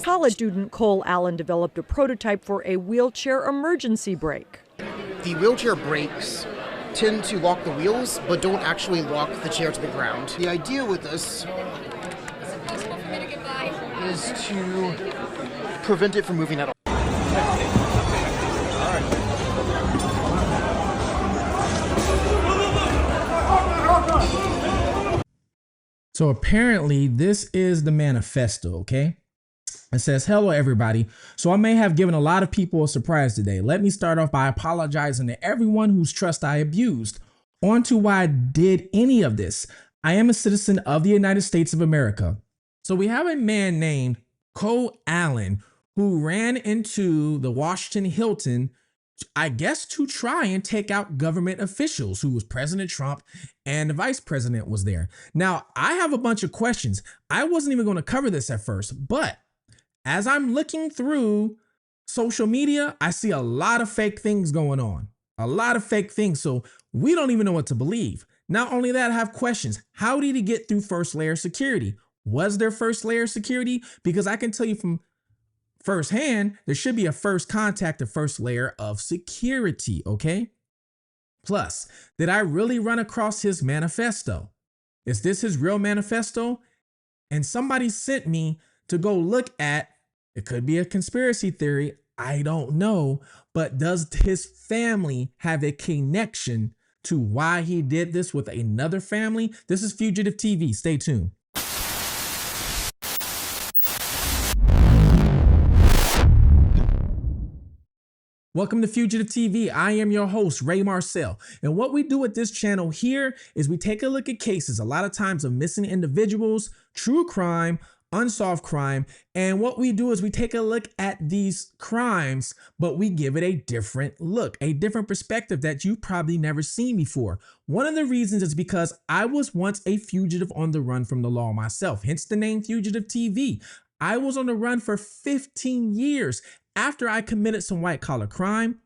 College student Cole Allen developed a prototype for a wheelchair emergency brake. The wheelchair brakes tend to lock the wheels, but don't actually lock the chair to the ground. The idea with this is to prevent it from moving at all. So apparently this is the manifesto, okay? It says, hello, everybody. So I may have given a lot of people a surprise today. Let me start off by apologizing to everyone whose trust I abused. On to why I did any of this. I am a citizen of the United States of America. So we have a man named Cole Allen who ran into the Washington Hilton, I guess, to try and take out government officials, who was President Trump and the vice president was there. Now, I have a bunch of questions. I wasn't even going to cover this at first, but as I'm looking through social media, I see a lot of fake things going on, a lot of fake things. So we don't even know what to believe. Not only that, I have questions. How did he get through first layer security? Was there first layer security? Because I can tell you from firsthand, there should be a first contact, a first layer of security, okay? Plus, did I really run across his manifesto? Is this his real manifesto? And somebody sent me to go look at, it could be a conspiracy theory, I don't know, but does his family have a connection to why he did this with another family? This is Fugitive TV, stay tuned. Welcome to Fugitive TV. I am your host, Ray Marcel. And what we do at this channel here is we take a look at cases, a lot of times of missing individuals, true crime, unsolved crime. And what we do is we take a look at these crimes, but we give it a different look, a different perspective that you've probably never seen before. One of the reasons is because I was once a fugitive on the run from the law myself, hence the name Fugitive TV. I was on the run for 15 years. After I committed some white collar crime,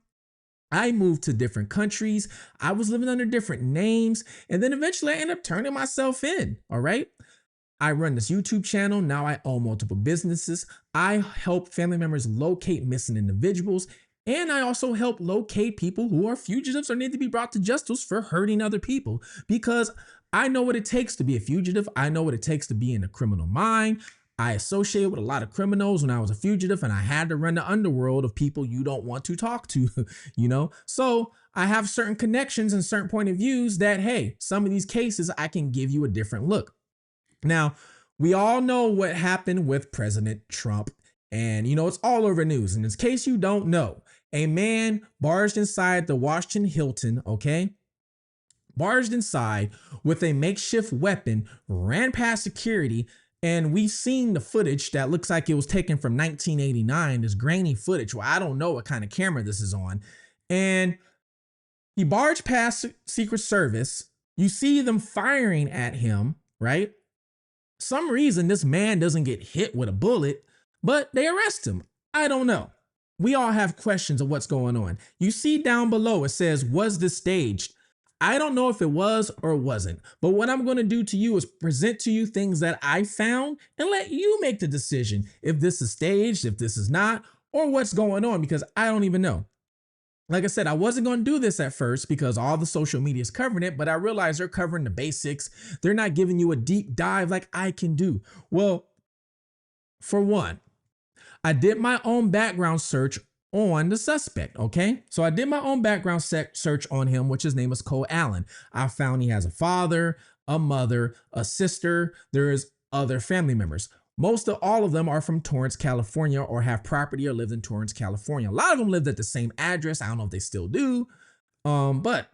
I moved to different countries. I was living under different names. And then eventually I ended up turning myself in. All right. I run this YouTube channel. Now I own multiple businesses. I help family members locate missing individuals. And I also help locate people who are fugitives or need to be brought to justice for hurting other people, because I know what it takes to be a fugitive. I know what it takes to be in a criminal mind. I associated with a lot of criminals when I was a fugitive, and I had to run the underworld of people you don't want to talk to, you know? So I have certain connections and certain point of views that, hey, some of these cases, I can give you a different look. Now, we all know what happened with President Trump, and, you know, it's all over news. And in case you don't know, a man barged inside the Washington Hilton, okay? Barged inside with a makeshift weapon, ran past security, and we've seen the footage that looks like it was taken from 1989, this grainy footage. Well, I don't know what kind of camera this is on. And he barged past Secret Service. You see them firing at him, right? Some reason this man doesn't get hit with a bullet, but they arrest him. I don't know. We all have questions of what's going on. You see down below, it says, was this staged? I don't know if it was or wasn't, but what I'm going to do to you is present to you things that I found and let you make the decision if this is staged, if this is not, or what's going on, because I don't even know. Like I said, I wasn't going to do this at first because all the social media is covering it, but I realized they're covering the basics. They're not giving you a deep dive like I can do. Well, for one, I did my own background search on the suspect, okay? So I did my own background search on him, which his name is Cole Allen. I found he has a father, a mother, a sister. There's other family members. Most of all of them are from Torrance, California, or have property or lived in Torrance, California. A lot of them lived at the same address. I don't know if they still do, but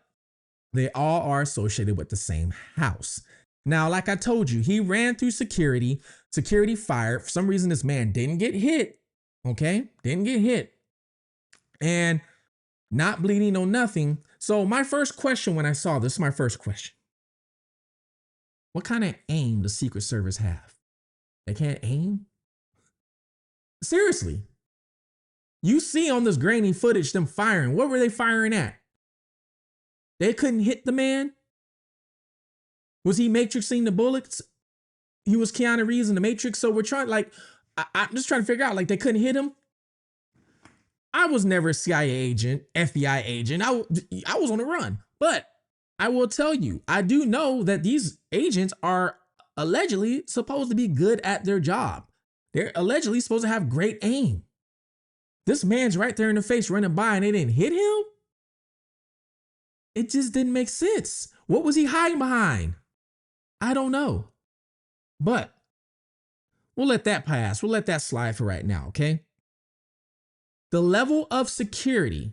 they all are associated with the same house. Now, like I told you, he ran through security. Security fired. For some reason, this man didn't get hit, okay? Didn't get hit. And not bleeding, no nothing. So my first question when I saw this, my first question, what kind of aim does Secret Service have? They can't aim? Seriously. You see on this grainy footage them firing. What were they firing at? They couldn't hit the man. Was he matrixing the bullets? He was Keanu Reeves in the Matrix. So we're trying, like, I'm just trying to figure out, like, they couldn't hit him. I was never a CIA agent, FBI agent. I was on the run. But I will tell you, I do know that these agents are allegedly supposed to be good at their job. They're allegedly supposed to have great aim. This man's right there in the face running by and they didn't hit him? It just didn't make sense. What was he hiding behind? I don't know. But we'll let that pass. We'll let that slide for right now, okay? The level of security,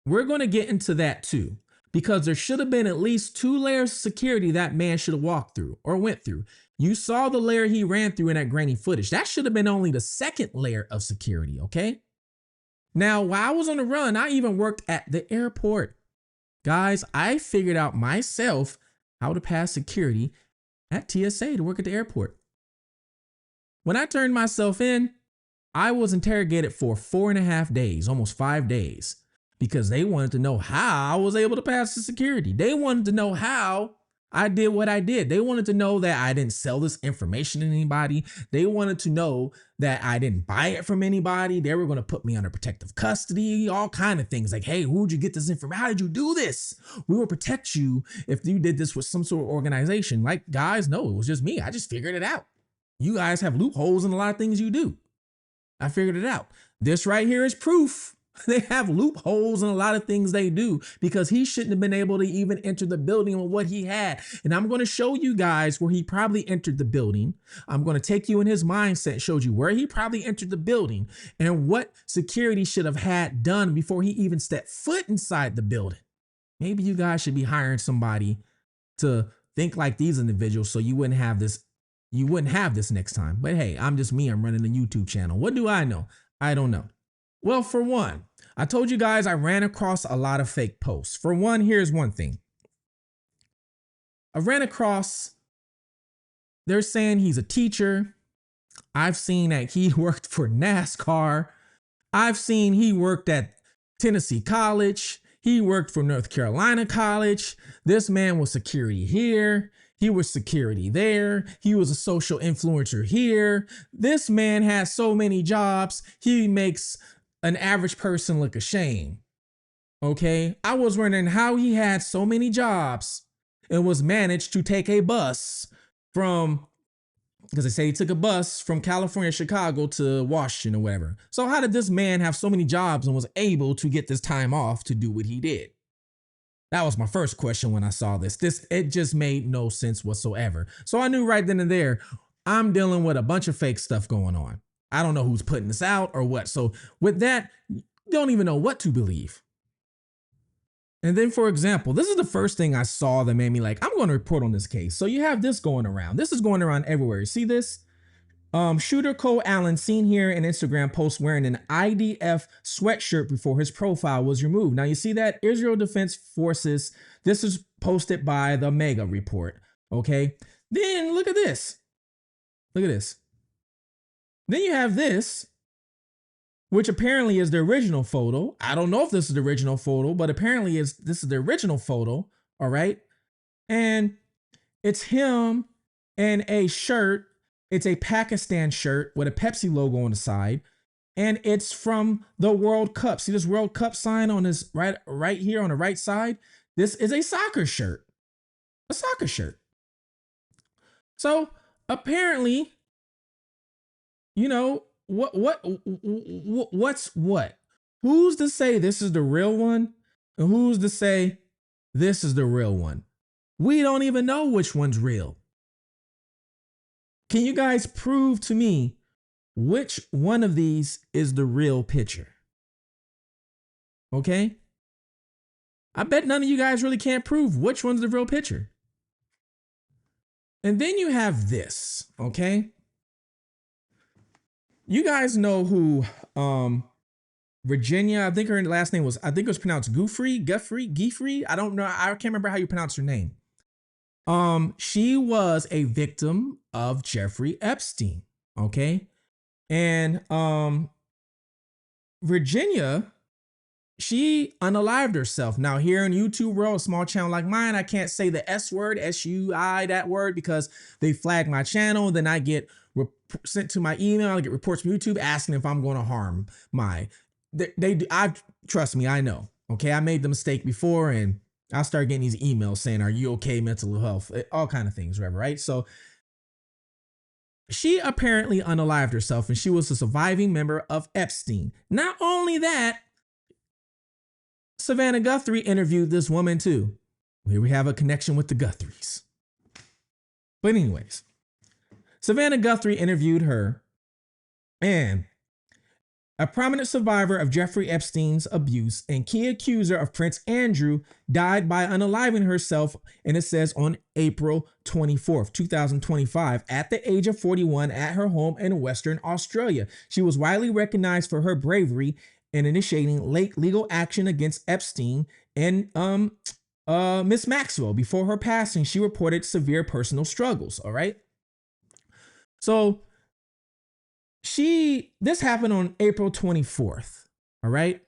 we're going to get into that too, because there should have been at least 2 layers of security that man should have walked through or went through. You saw the layer he ran through in that grainy footage. That should have been only the 2nd layer of security, okay? Now, while I was on the run, I even worked at the airport. Guys, I figured out myself how to pass security at TSA to work at the airport. When I turned myself in, I was interrogated for 4.5 days, almost 5 days, because they wanted to know how I was able to pass the security. They wanted to know how I did what I did. They wanted to know that I didn't sell this information to anybody. They wanted to know that I didn't buy it from anybody. They were going to put me under protective custody, all kind of things like, hey, who'd you get this information? How did you do this? We will protect you if you did this with some sort of organization. Like, guys, no, it was just me. I just figured it out. You guys have loopholes in a lot of things you do. I figured it out. This right here is proof. They have loopholes in a lot of things they do, because he shouldn't have been able to even enter the building with what he had. And I'm going to show you guys where he probably entered the building. I'm going to take you in his mindset, showed you where he probably entered the building and what security should have had done before he even stepped foot inside the building. Maybe you guys should be hiring somebody to think like these individuals so you wouldn't have this. You wouldn't have this next time. But hey, I'm just me. I'm running a YouTube channel. What do I know? I don't know. Well, for one, I told you guys I ran across a lot of fake posts. For one, here's one thing. I ran across, they're saying he's a teacher. I've seen that he worked for NASCAR. I've seen he worked at Tennessee College. He worked for North Carolina College. This man was security here. He was security there. He was a social influencer here. This man has so many jobs. He makes an average person look ashamed. Okay. I was wondering how he had so many jobs and was managed to take a bus from, because they say he took a bus from California, Chicago to Washington or whatever. So how did this man have so many jobs and was able to get this time off to do what he did? That was my first question when I saw this. It just made no sense whatsoever. So I knew right then and there, I'm dealing with a bunch of fake stuff going on. I don't know who's putting this out or what. So with that, you don't even know what to believe. And then, for example, this is the first thing I saw that made me like, I'm going to report on this case. So you have this going around. This is going around everywhere. You see this? Shooter Cole Allen seen here in Instagram post wearing an IDF sweatshirt before his profile was removed. Now you see that Israel Defense Forces, this is posted by the Mega Report. Okay. Then look at this. Look at this. Then you have this, which apparently is the original photo. I don't know if this is the original photo, but apparently this is the original photo. All right. And it's him in a shirt. It's a Pakistan shirt with a Pepsi logo on the side. And it's from the World Cup. See this World Cup sign on his right here on the right side? This is a soccer shirt. A soccer shirt. So apparently, you know, what's what? Who's to say this is the real one? And who's to say this is the real one? We don't even know which one's real. Can you guys prove to me which one of these is the real picture? Okay? I bet none of you guys really can't prove which one's the real picture. And then you have this, okay? You guys know who Virginia, I think her last name was, I think it was pronounced Giffrey. I don't know. I can't remember how you pronounce her name. She was a victim of Jeffrey Epstein. Okay. And Virginia she unalived herself. Now, here in YouTube world, a small channel like mine, I can't say the S word, S-U-I, that word, because they flag my channel. Then I get sent to my email. I get reports from YouTube asking if I'm going to harm my. They do. Trust me, I know. Okay, I made the mistake before, and I started getting these emails saying, "Are you okay? Mental health, all kind of things, whatever." Right? So she apparently unalived herself, and she was a surviving member of Epstein. Not only that, Savannah Guthrie interviewed this woman too. Here we have a connection with the Guthries. But anyways, Savannah Guthrie interviewed her, and a prominent survivor of Jeffrey Epstein's abuse and key accuser of Prince Andrew died by unaliving herself, and it says on April 24th, 2025, at the age of 41 at her home in Western Australia. She was widely recognized for her bravery in initiating late legal action against Epstein and Miss Maxwell. Before her passing, she reported severe personal struggles, all right? So this happened on April 24th, all right?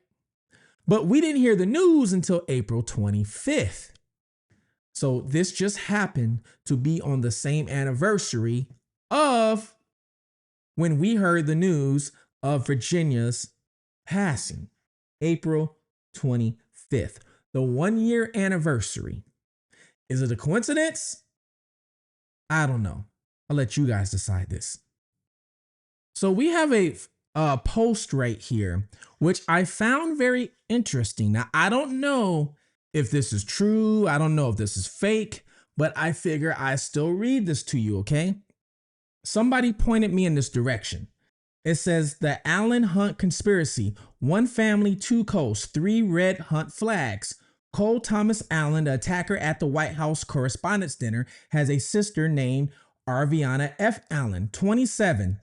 But we didn't hear the news until April 25th. So this just happened to be on the same anniversary of when we heard the news of Virginia's passing, April 25th, the 1-year anniversary. Is it a coincidence? I don't know. I'll let you guys decide this. So we have a post right here, which I found very interesting. Now, I don't know if this is true. I don't know if this is fake, but I figure I still read this to you, okay? Somebody pointed me in this direction. It says the Allen Hunt conspiracy, one family, two coasts, three red Hunt flags. Cole Thomas Allen, the attacker at the White House Correspondents' dinner, has a sister named Arviana F. Allen, 27,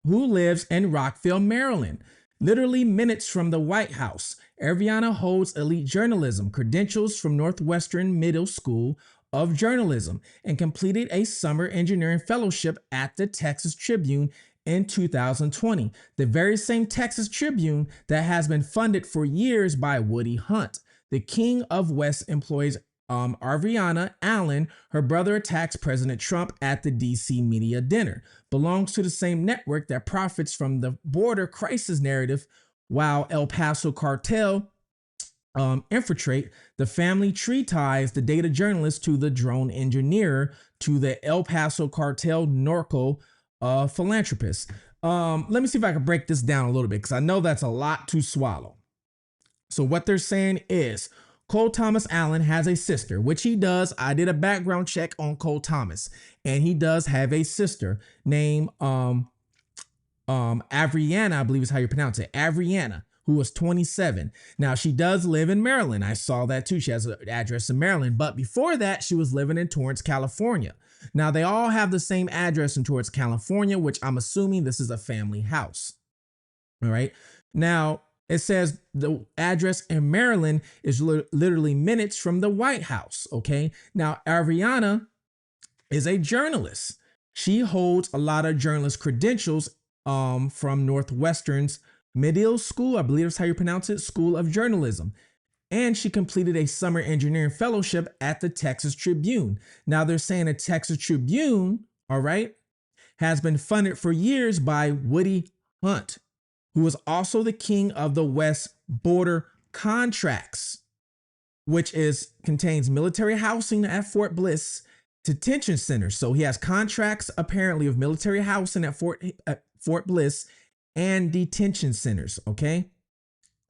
who lives in Rockville, Maryland, literally minutes from the White House. Arviana holds elite journalism credentials from Northwestern Middle School of Journalism and completed a summer engineering fellowship at the Texas Tribune in 2020, the very same Texas Tribune that has been funded for years by Woody Hunt. The King of West employs Arviana Allen. Her brother attacks President Trump at the DC media dinner. Belongs to the same network that profits from the border crisis narrative, while El Paso cartel infiltrate. The family tree ties the data journalist to the drone engineer to the El Paso cartel narco philanthropist. Let me see if I can break this down a little bit, because I know that's a lot to swallow. So what they're saying is Cole Thomas Allen has a sister, which he does. I did a background check on Cole Thomas, and he does have a sister named Avriana, I believe is how you pronounce it, Avriana, who was 27. Now, she does live in Maryland. I saw that too. She has an address in Maryland, but before that, she was living in Torrance, California. Now, they all have the same address in Torrance, California, which I'm assuming this is a family house. All right. Now, it says the address in Maryland is literally minutes from the White House. Okay. Now, Ariana is a journalist. She holds a lot of journalist credentials from Northwestern's Medill School, I believe that's how you pronounce it, School of Journalism. And she completed a summer engineering fellowship at the Texas Tribune. Now, they're saying the Texas Tribune, all right, has been funded for years by Woody Hunt, who is also the king of the West border contracts, which contains military housing at Fort Bliss, detention centers. So he has contracts apparently of military housing at Fort Bliss and detention centers. Okay.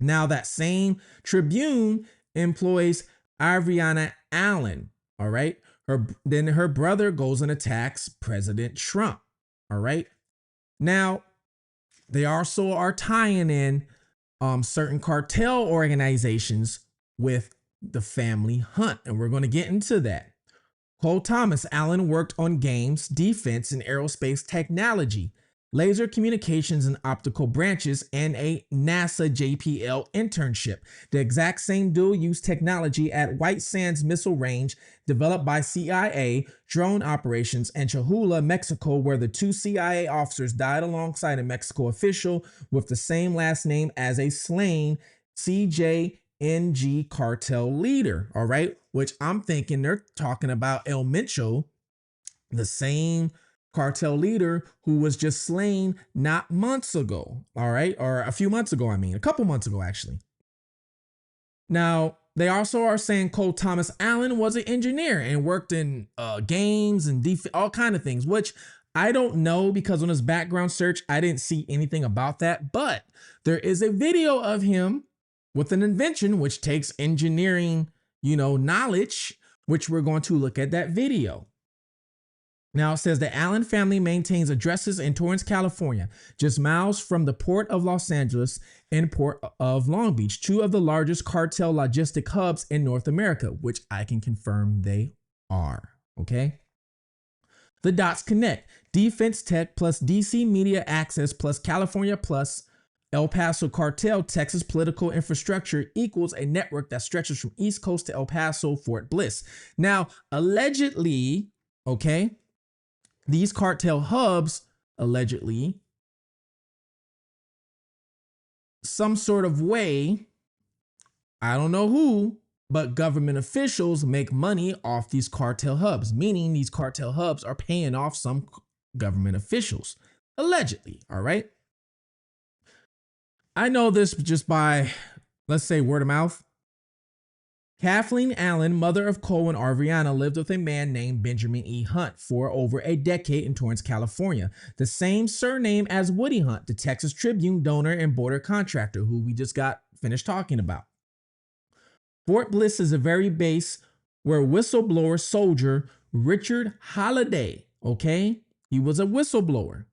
Now that same Tribune employs Ariana Allen. All right. Then her brother goes and attacks President Trump. All right. Now, they also are tying in certain cartel organizations with the family Hunt, and we're going to get into that. Cole Thomas Allen worked on games, defense, and aerospace technology, laser communications and optical branches, and a NASA JPL internship. The exact same dual-use technology at White Sands Missile Range, developed by CIA, drone operations, and Chihuahua, Mexico, where the two CIA officers died alongside a Mexico official with the same last name as a slain CJNG cartel leader, all right? Which I'm thinking they're talking about El Mencho, the same cartel leader who was just slain not months ago, all right? Or a few months ago, a couple months ago, actually. Now, they also are saying Cole Thomas Allen was an engineer and worked in games and all kind of things, which I don't know because on his background search, I didn't see anything about that. But there is a video of him with an invention which takes engineering, knowledge, which we're going to look at that video. Now it says the Allen family maintains addresses in Torrance, California, just miles from the Port of Los Angeles and Port of Long Beach, two of the largest cartel logistic hubs in North America, which I can confirm they are. Okay. The dots connect. Defense Tech plus DC Media Access plus California plus El Paso Cartel, Texas political infrastructure equals a network that stretches from East Coast to El Paso, Fort Bliss. Now, allegedly, okay, these cartel hubs, allegedly, some sort of way, I don't know who, but government officials make money off these cartel hubs, meaning these cartel hubs are paying off some government officials, allegedly, all right? I know this just by, let's say, word of mouth. Kathleen Allen, mother of Cole and Arviana, lived with a man named Benjamin E. Hunt for over a decade in Torrance, California. The same surname as Woody Hunt, the Texas Tribune donor and border contractor who we just got finished talking about. Fort Bliss is a very base where whistleblower soldier Richard Holliday, okay, he was a whistleblower,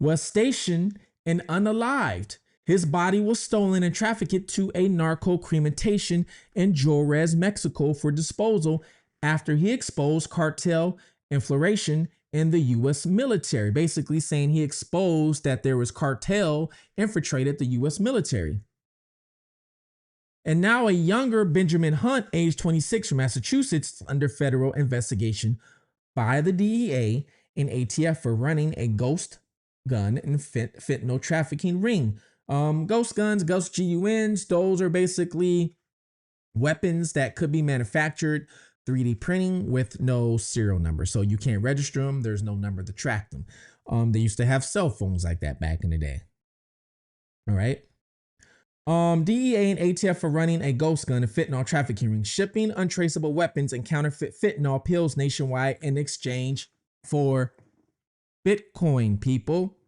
was stationed and unalived. His body was stolen and trafficked to a narco cremation in Juarez, Mexico for disposal after he exposed cartel infiltration in the U.S. military, basically saying he exposed that there was cartel infiltrated the U.S. military. And now a younger Benjamin Hunt, age 26 from Massachusetts, under federal investigation by the DEA and ATF for running a ghost gun and fentanyl trafficking ring. Ghost guns, ghost GUNs, those are basically weapons that could be manufactured 3D printing with no serial number. So you can't register them. There's no number to track them. They used to have cell phones like that back in the day. All right. DEA and ATF for running a ghost gun and fentanyl trafficking ring, shipping untraceable weapons and counterfeit fentanyl pills nationwide in exchange for Bitcoin, people.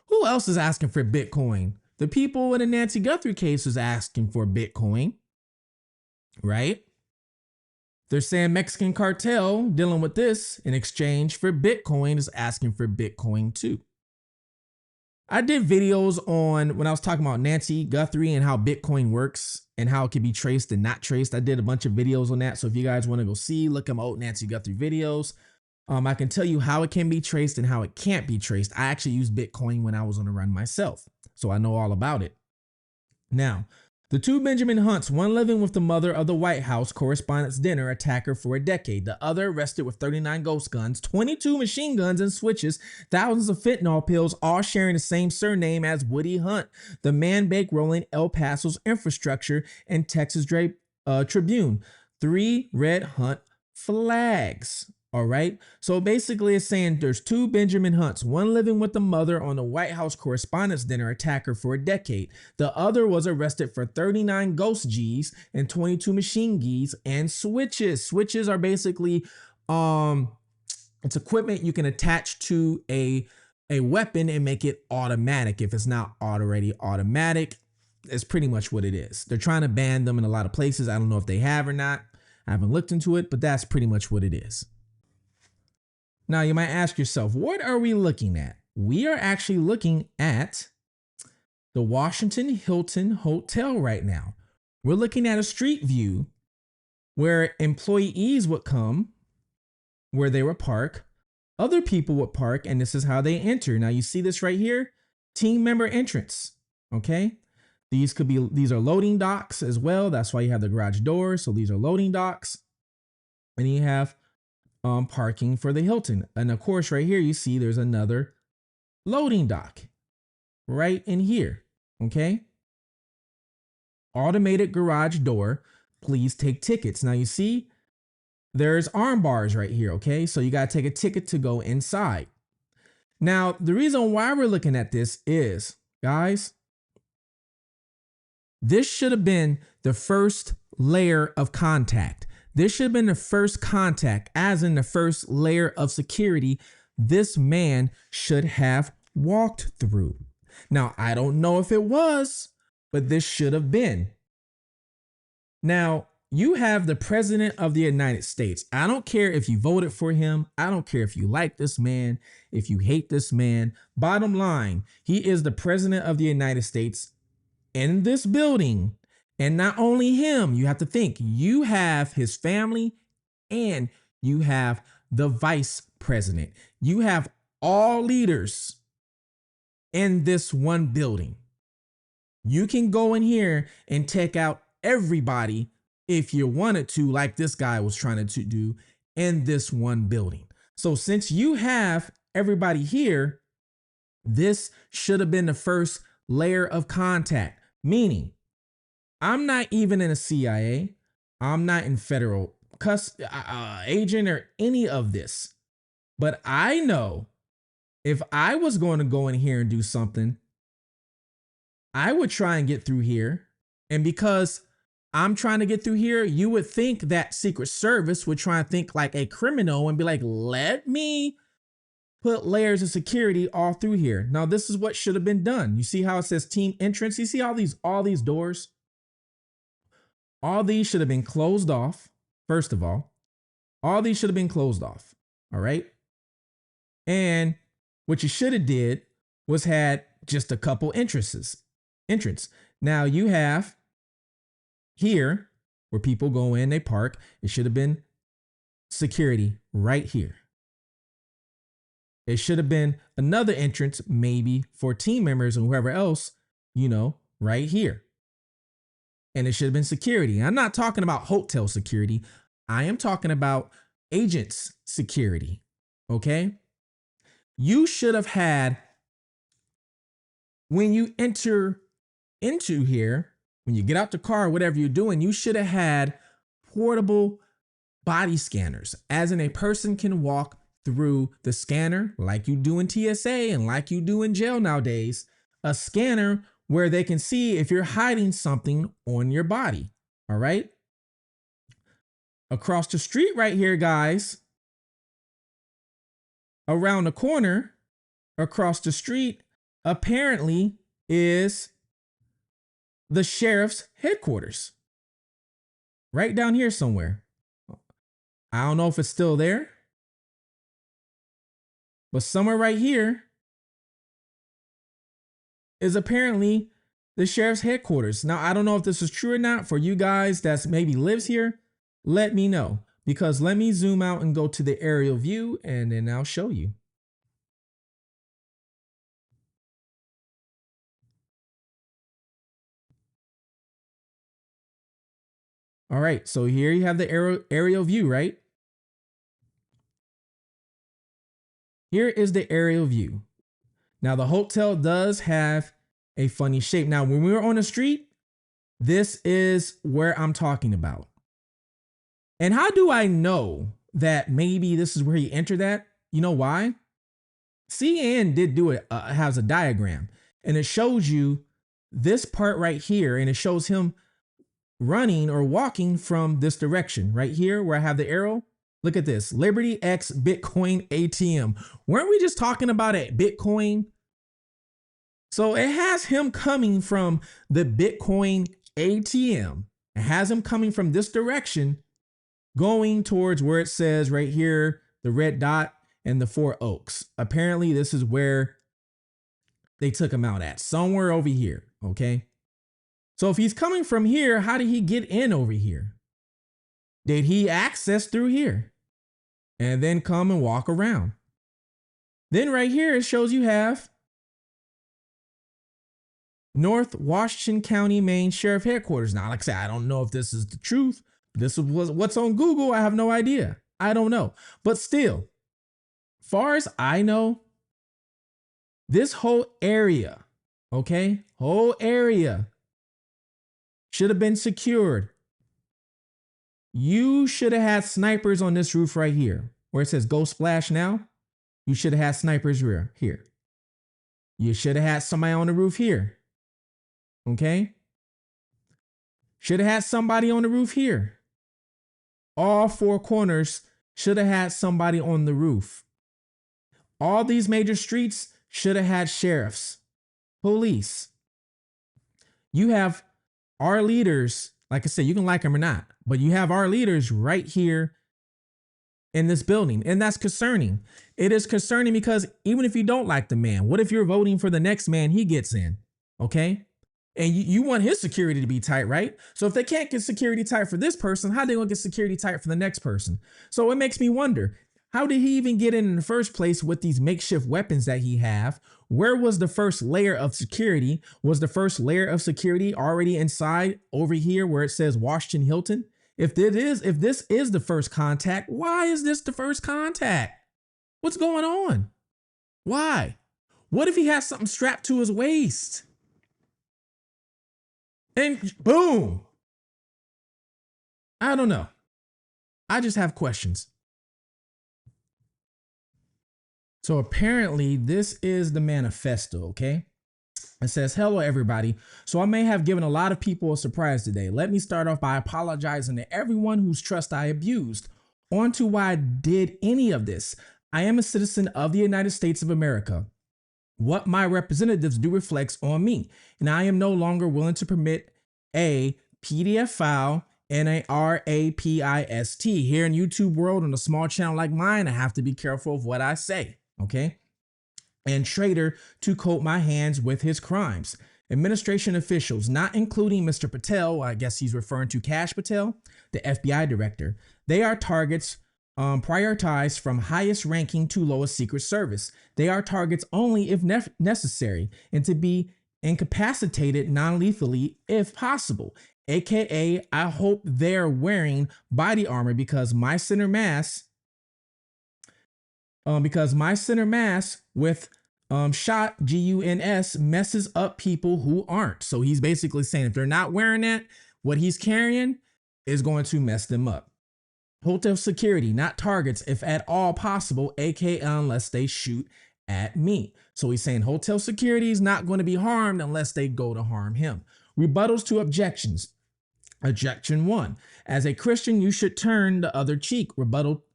Who else is asking for Bitcoin? The people in the Nancy Guthrie case is asking for Bitcoin, right? They're saying Mexican cartel dealing with this in exchange for Bitcoin is asking for Bitcoin too. I did videos on when I was talking about Nancy Guthrie and how Bitcoin works and how it can be traced and not traced. I did a bunch of videos on that. So if you guys want to go see, look at my old Nancy Guthrie videos. I can tell you how it can be traced and how it can't be traced. I actually used Bitcoin when I was on the run myself, so I know all about it. Now, the two Benjamin Hunts, one living with the mother of the White House Correspondents' dinner attacker for a decade, the other arrested with 39 ghost guns, 22 machine guns and switches, thousands of fentanyl pills, all sharing the same surname as Woody Hunt, the man bankrolling El Paso's infrastructure and Texas Tribune. 3 red Hunt flags. All right. So basically it's saying there's two Benjamin Hunts, one living with the mother on the White House Correspondents' dinner attacker for a decade. The other was arrested for 39 ghost G's and 22 machine G's and switches. Switches are basically, it's equipment you can attach to a weapon and make it automatic. If it's not already automatic, it's pretty much what it is. They're trying to ban them in a lot of places. I don't know if they have or not. I haven't looked into it, but that's pretty much what it is. Now, you might ask yourself, what are we looking at? We are actually looking at the Washington Hilton Hotel right now. We're looking at a street view where employees would come, where they would park, other people would park, and this is how they enter. Now, you see this right here? Team member entrance, okay? These are loading docks as well. That's why you have the garage doors. So these are loading docks. And you have parking for the Hilton. And of course, right here, you see there's another loading dock right in here. Okay. automated garage door. Please take tickets. Now you see there's arm bars right here. Okay. So you got to take a ticket to go inside. Now, the reason why we're looking at this is, guys, this should have been the first layer of contact. This should have been the first contact, as in the first layer of security this man should have walked through. Now, I don't know if it was, but this should have been. Now, you have the president of the United States. I don't care if you voted for him. I don't care if you like this man, if you hate this man. Bottom line, he is the president of the United States in this building. And not only him, you have to think, you have his family and you have the vice president. You have all leaders in this one building. You can go in here and take out everybody if you wanted to, like this guy was trying to do in this one building. So since you have everybody here, this should have been the first layer of contact, meaning I'm not even in a CIA. I'm not in federal agent or any of this. But I know if I was going to go in here and do something, I would try and get through here. And because I'm trying to get through here, you would think that Secret Service would try and think like a criminal and be like, let me put layers of security all through here. Now, this is what should have been done. You see how it says team entrance? You see all these doors? All these should have been closed off. First of all these should have been closed off. All right. And what you should have did was had just a couple entrance. Now you have here where people go in, they park. It should have been security right here. It should have been another entrance, maybe for team members and whoever else, right here. And it should have been security. I'm not talking about hotel security. I am talking about agents security. Okay. You should have had, when you enter into here, when you get out the car, whatever you're doing, you should have had portable body scanners, as in a person can walk through the scanner like you do in TSA and like you do in jail nowadays, a scanner where they can see if you're hiding something on your body. All right. Across the street right here, guys, around the corner, across the street, apparently is the sheriff's headquarters. Right down here somewhere. I don't know if it's still there, but somewhere right here is apparently the sheriff's headquarters. Now, I don't know if this is true or not. For you guys that maybe lives here, let me know, because let me zoom out and go to the aerial view and then I'll show you. All right, so here you have the aerial view, right? Here is the aerial view. Now, the hotel does have a funny shape. Now, when we were on the street, this is where I'm talking about. And how do I know that maybe this is where he entered at? You know why? CN did do it, has a diagram, and it shows you this part right here, and it shows him running or walking from this direction right here where I have the arrow. Look at this, Liberty X Bitcoin ATM. Weren't we just talking about it, Bitcoin? So it has him coming from the Bitcoin ATM. It has him coming from this direction, going towards where it says right here, the red dot and the 4 oaks. Apparently this is where they took him out at, somewhere over here, okay? So if he's coming from here, how did he get in over here? Did he access through here and then come and walk around? Then right here, it shows you have North Washington County, Maine Sheriff Headquarters. Now, like I said, I don't know if this is the truth. This was what's on Google. I have no idea. I don't know. But still, far as I know, this whole area, okay, whole area should have been secured. You should have had snipers on this roof right here where it says go splash now. You should have had snipers here. You should have had somebody on the roof here. Okay. Should have had somebody on the roof here. All four corners should have had somebody on the roof. All these major streets should have had sheriffs, police. You have our leaders, like I said, you can like them or not, but you have our leaders right here in this building. And that's concerning. It is concerning because even if you don't like the man, what if you're voting for the next man he gets in? Okay. And you want his security to be tight, right? So if they can't get security tight for this person, how are they going to get security tight for the next person? So it makes me wonder, how did he even get in the first place with these makeshift weapons that he have? Where was the first layer of security? Was the first layer of security already inside over here where it says Washington Hilton? If this is the first contact, why is this the first contact? What's going on? Why? What if he has something strapped to his waist? And boom. I don't know. I just have questions. So apparently this is the manifesto, okay? It says, hello, everybody. So I may have given a lot of people a surprise today. Let me start off by apologizing to everyone whose trust I abused. On to why I did any of this. I am a citizen of the United States of America. What my representatives do reflects on me, and I am no longer willing to permit a PDF file and a RAPIST. Here in YouTube world, on a small channel like mine, I have to be careful of what I say, okay? And traitor to coat my hands with his crimes. Administration officials, not including Mr. Patel, I guess he's referring to Kash Patel, the FBI director, they are targets prioritized from highest ranking to lowest secret service. They are targets only if necessary and to be incapacitated non-lethally if possible. AKA, I hope they're wearing body armor because my center mass with shot GUNS messes up people who aren't. So he's basically saying if they're not wearing that, what he's carrying is going to mess them up. Hotel security, not targets, if at all possible, aka unless they shoot at me. So he's saying hotel security is not going to be harmed unless they go to harm him. Rebuttals to objections. Objection 1. As a Christian, you should turn the other cheek. Rebuttal.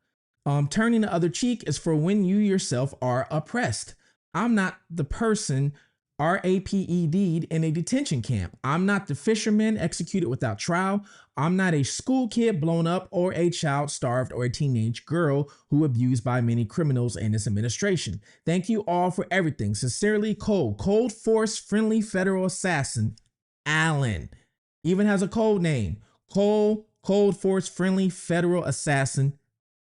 Turning the other cheek is for when you yourself are oppressed. I'm not the person RAPED'd in a detention camp. I'm not the fisherman executed without trial. I'm not a school kid blown up or a child starved or a teenage girl who abused by many criminals in this administration. Thank you all for everything. Sincerely, Cold Force Friendly Federal Assassin, Allen. Even has a code name. Cold Force Friendly Federal Assassin,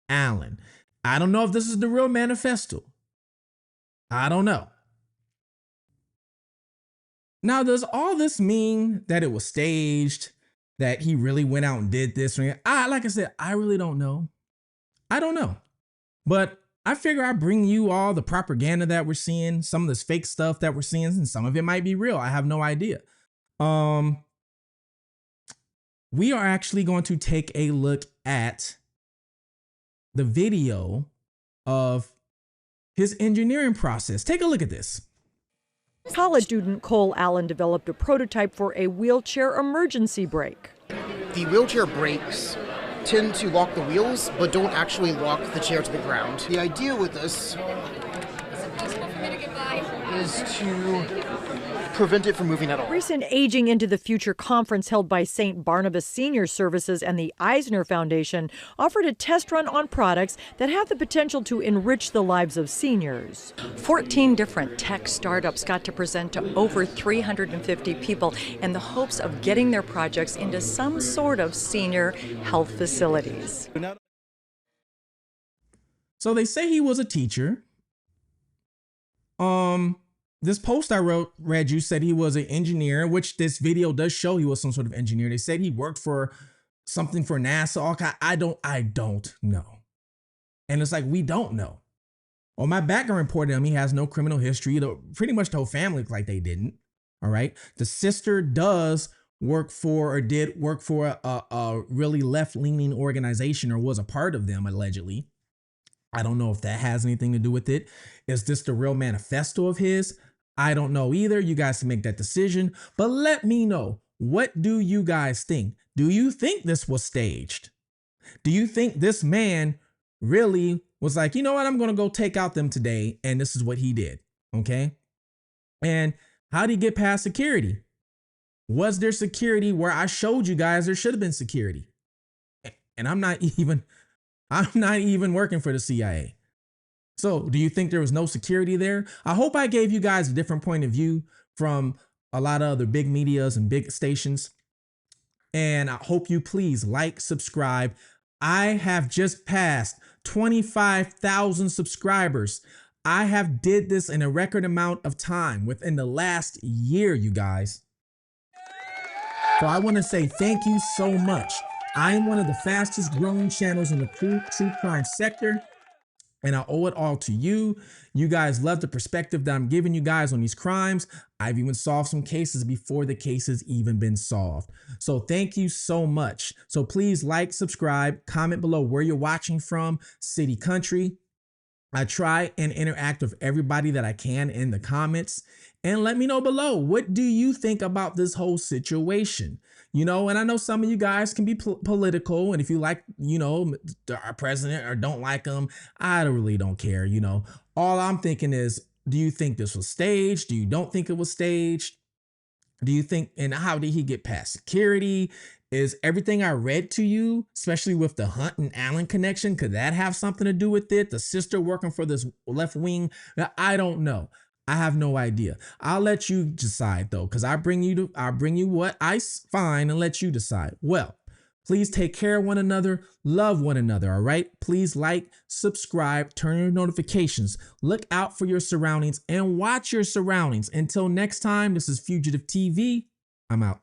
Allen. I don't know if this is the real manifesto. I don't know. Now, does all this mean that it was staged, that he really went out and did this? Like I said, I really don't know. I don't know. But I figure I bring you all the propaganda that we're seeing, some of this fake stuff that we're seeing, and some of it might be real. I have no idea. We are actually going to take a look at the video of his engineering process. Take a look at this. College student Cole Allen developed a prototype for a wheelchair emergency brake. The wheelchair brakes tend to lock the wheels, but don't actually lock the chair to the ground. The idea with this is to prevent it from moving at all. Recent Aging into the Future conference held by St. Barnabas Senior Services and the Eisner Foundation offered a test run on products that have the potential to enrich the lives of seniors. 14 different tech startups got to present to over 350 people in the hopes of getting their projects into some sort of senior health facilities. So they say he was a teacher. This post I read you said he was an engineer, which this video does show he was some sort of engineer. They said he worked for something for NASA. I don't know. And it's like, we don't know. Well, my background reported him. He has no criminal history. Pretty much the whole family looked like they didn't. All right. The sister does work for or did work for a really left-leaning organization or was a part of them, allegedly. I don't know if that has anything to do with it. Is this the real manifesto of his? I don't know either. You guys can make that decision, but let me know. What do you guys think? Do you think this was staged? Do you think this man really was like, you know what, I'm going to go take out them today, and this is what he did? Okay. And how did he get past security? Was there security where I showed you guys there should have been security? And I'm not even working for the CIA. So do you think there was no security there? I hope I gave you guys a different point of view from a lot of other big medias and big stations. And I hope you please like, subscribe. I have just passed 25,000 subscribers. I have did this in a record amount of time within the last year, you guys. So I want to say thank you so much. I am one of the fastest growing channels in the true crime sector, and I owe it all to you. You guys love the perspective that I'm giving you guys on these crimes. I've even solved some cases before the case has even been solved. So thank you so much. So please like, subscribe, comment below where you're watching from, city, country. I try and interact with everybody that I can in the comments, and let me know below. What do you think about this whole situation? You know, and I know some of you guys can be political, and if you like, you know, our president or don't like him, I really don't care. You know, all I'm thinking is, do you think this was staged? Do you don't think it was staged? Do you think, and how did he get past security? Is everything I read to you, especially with the Hunt and Allen connection, could that have something to do with it? The sister working for this left wing? I don't know. I have no idea. I'll let you decide though, because I bring you what I find and let you decide. Well, please take care of one another, love one another, all right? Please like, subscribe, turn your notifications, look out for your surroundings, and watch your surroundings. Until next time, this is Fugitive TV. I'm out.